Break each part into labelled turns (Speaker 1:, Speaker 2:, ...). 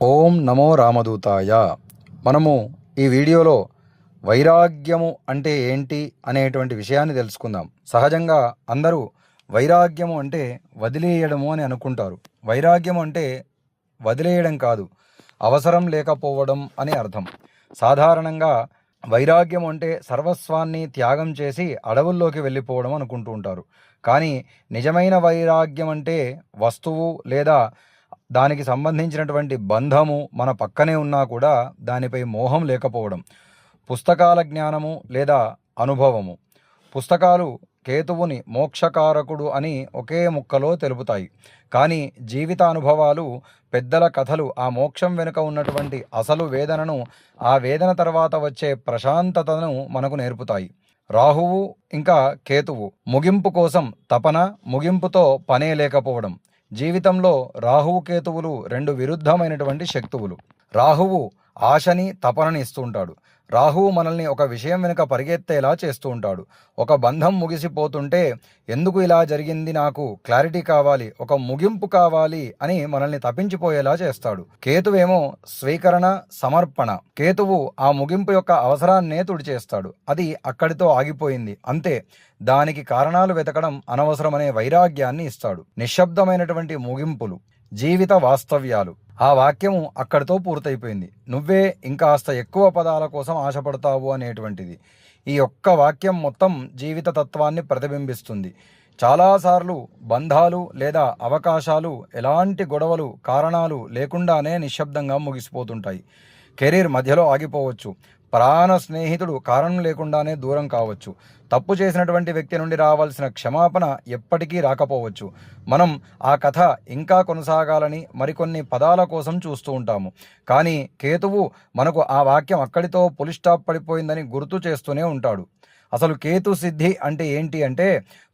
Speaker 1: ఓం నమో రామదూతాయ. మనము ఈ వీడియోలో వైరాగ్యము అంటే ఏంటి అనేటువంటి విషయాన్ని తెలుసుకుందాం. సహజంగా అందరూ వైరాగ్యము అంటే వదిలేయడము అని అనుకుంటారు. వైరాగ్యం అంటే వదిలేయడం కాదు, అవసరం లేకపోవడం అని అర్థం. సాధారణంగా వైరాగ్యం అంటే సర్వస్వాన్ని త్యాగం చేసి అడవుల్లోకి వెళ్ళిపోవడం అనుకుంటూ ఉంటారు. కానీ నిజమైన వైరాగ్యం అంటే వస్తువు లేదా దానికి సంబంధించినటువంటి బంధము మన పక్కనే ఉన్నా కూడా దానిపై మోహం లేకపోవడం. పుస్తకాల జ్ఞానము లేదా అనుభవము. పుస్తకాలు కేతువుని మోక్షకారకుడు అని ఒకే ముక్కలో తెలుపుతాయి. కానీ జీవిత అనుభవాలు, పెద్దల కథలు ఆ మోక్షం వెనుక ఉన్నటువంటి అసలు వేదనను, ఆ వేదన తర్వాత వచ్చే ప్రశాంతతను మనకు నేర్పుతాయి. రాహువు ఇంకా కేతువు ముగింపు కోసం తపన, ముగింపుతో పనే లేకపోవడం. జీవితంలో రాహువు కేతువులు రెండు విరుద్ధమైనటువంటి శక్తువులు. రాహువు ఆశని, తపనని ఇస్తూ ఉంటాడు. రాహువు మనల్ని ఒక విషయం వెనుక పరిగెత్తేలా చేస్తూ ఉంటాడు. ఒక బంధం ముగిసిపోతుంటే ఎందుకు ఇలా జరిగింది, నాకు క్లారిటీ కావాలి, ఒక ముగింపు కావాలి అని మనల్ని తప్పించిపోయేలా చేస్తాడు. కేతువేమో స్వీకరణ, సమర్పణ. కేతువు ఆ ముగింపు యొక్క అవసరాన్నే తుడిచేస్తాడు. అది అక్కడితో ఆగిపోయింది, అంతే, దానికి కారణాలు వెతకడం అనవసరమనే వైరాగ్యాన్ని ఇస్తాడు. నిశ్శబ్దమైనటువంటి ముగింపులు, జీవిత వాస్తవ్యాలు. ఆ వాక్యము అక్కడితో పూర్తయిపోయింది, నువ్వే ఇంకాస్త ఎక్కువ పదాల కోసం ఆశపడతావు అనేటువంటిది. ఈ ఒక్క వాక్యం మొత్తం జీవిత తత్వాన్ని ప్రతిబింబిస్తుంది. చాలాసార్లు బంధాలు లేదా అవకాశాలు ఎలాంటి గొడవలు, కారణాలు లేకుండానే నిశ్శబ్దంగా ముగిసిపోతుంటాయి. కెరీర్ మధ్యలో ఆగిపోవచ్చు. ప్రాణ స్నేహితుడు కారణం లేకుండానే దూరం కావచ్చు. తప్పు చేసినటువంటి వ్యక్తి నుండి రావాల్సిన క్షమాపణ ఎప్పటికీ రాకపోవచ్చు. మనం ఆ కథ ఇంకా కొనసాగాలని మరికొన్ని పదాల కోసం చూస్తూ ఉంటాము. కానీ కేతువు మనకు ఆ వాక్యం అక్కడితో పులి స్టాప్ పడిపోయిందని గుర్తు చేస్తూనే ఉంటాడు. అసలు కేతు సిద్ధి అంటే ఏంటి అంటే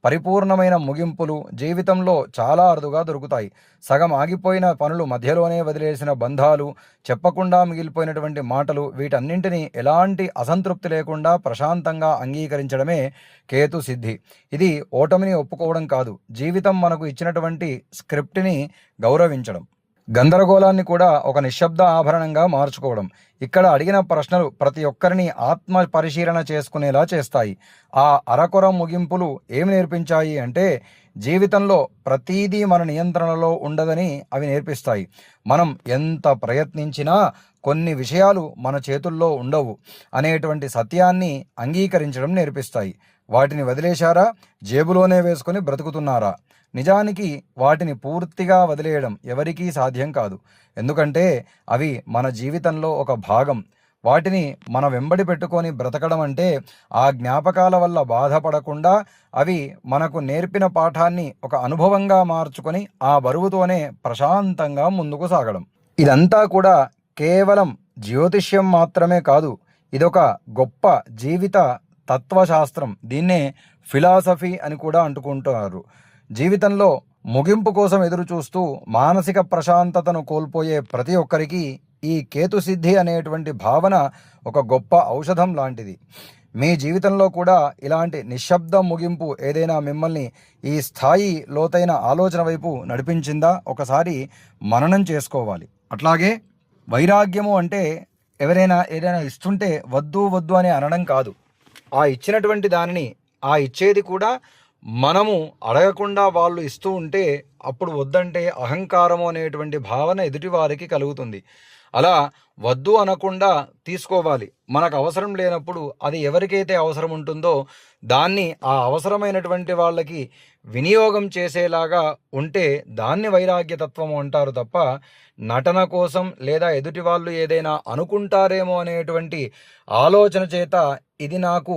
Speaker 1: పరిపూర్ణమైన ముగింపులు జీవితంలో చాలా అరుదుగా దొరుకుతాయి. సగం ఆగిపోయిన పనులు, మధ్యలోనే వదిలేసిన బంధాలు, చెప్పకుండా మిగిలిపోయినటువంటి మాటలు, వీటన్నింటినీ ఎలాంటి అసంతృప్తి లేకుండా ప్రశాంతంగా అంగీకరించడమే కేతు సిద్ధి. ఇది ఓటమిని ఒప్పుకోవడం కాదు, జీవితం మనకు ఇచ్చినటువంటి స్క్రిప్ట్ని గౌరవించడం. గందరగోళాన్ని కూడా ఒక నిశ్శబ్ద ఆభరణంగా మార్చుకోవడం. ఇక్కడ అడిగిన ప్రశ్నలు ప్రతి ఒక్కరిని ఆత్మ పరిశీలన చేసుకునేలా చేస్తాయి. ఆ అరకొర ముగింపులు ఏమి నేర్పించాయి అంటే జీవితంలో ప్రతీదీ మన నియంత్రణలో ఉండదని అవి నేర్పిస్తాయి. మనం ఎంత ప్రయత్నించినా కొన్ని విషయాలు మన చేతుల్లో ఉండవు అనేటువంటి సత్యాన్ని అంగీకరించడం నేర్పిస్తాయి. వాటిని వదిలేశారా, జేబులోనే వేసుకొని బ్రతుకుతున్నారా? నిజానికి వాటిని పూర్తిగా వదిలేయడం ఎవరికీ సాధ్యం కాదు. ఎందుకంటే అవి మన జీవితంలో ఒక భాగం. వాటిని మన వెంబడి పెట్టుకొని బ్రతకడం అంటే ఆ జ్ఞాపకాల వల్ల బాధపడకుండా అవి మనకు నేర్పిన పాఠాన్ని ఒక అనుభవంగా మార్చుకొని ఆ బరువుతోనే ప్రశాంతంగా ముందుకు సాగడం. ఇదంతా కూడా కేవలం జ్యోతిష్యం మాత్రమే కాదు, ఇదొక గొప్ప జీవిత తత్వశాస్త్రం. దీన్నే ఫిలాసఫీ అని కూడా అంటుకుంటారు. జీవితంలో ముగింపు కోసం ఎదురు చూస్తూ మానసిక ప్రశాంతతను కోల్పోయే ప్రతి ఒక్కరికి ఈ కేతుసిద్ధి అనేటువంటి భావన ఒక గొప్ప ఔషధం లాంటిది. మీ జీవితంలో కూడా ఇలాంటి నిశ్శబ్ద ముగింపు ఏదైనా మిమ్మల్ని ఈ స్థాయి లోతైన ఆలోచన వైపు నడిపించిందా? ఒకసారి మననం చేసుకోవాలి. అట్లాగే వైరాగ్యము అంటే ఎవరైనా ఏదైనా ఇస్తుంటే వద్దు వద్దు అని అనడం కాదు. ఆ ఇచ్చినటువంటి దానిని, ఆ ఇచ్చేది కూడా మనము అడగకుండా వాళ్ళు ఇస్తూ ఉంటే అప్పుడు వద్దంటే అహంకారము అనేటువంటి భావన ఎదుటివారికి కలుగుతుంది. అలా వద్దు అనకుండా తీసుకోవాలి. మనకు అవసరం లేనప్పుడు అది ఎవరికైతే అవసరం ఉంటుందో దాన్ని ఆ అవసరమైనటువంటి వాళ్ళకి వినియోగం చేసేలాగా ఉంటే దాన్ని వైరాగ్యతత్వము అంటారు తప్ప నటన కోసం లేదా ఎదుటి వాళ్ళు ఏదైనా అనుకుంటారేమో అనేటువంటి ఆలోచన చేత ఇది నాకు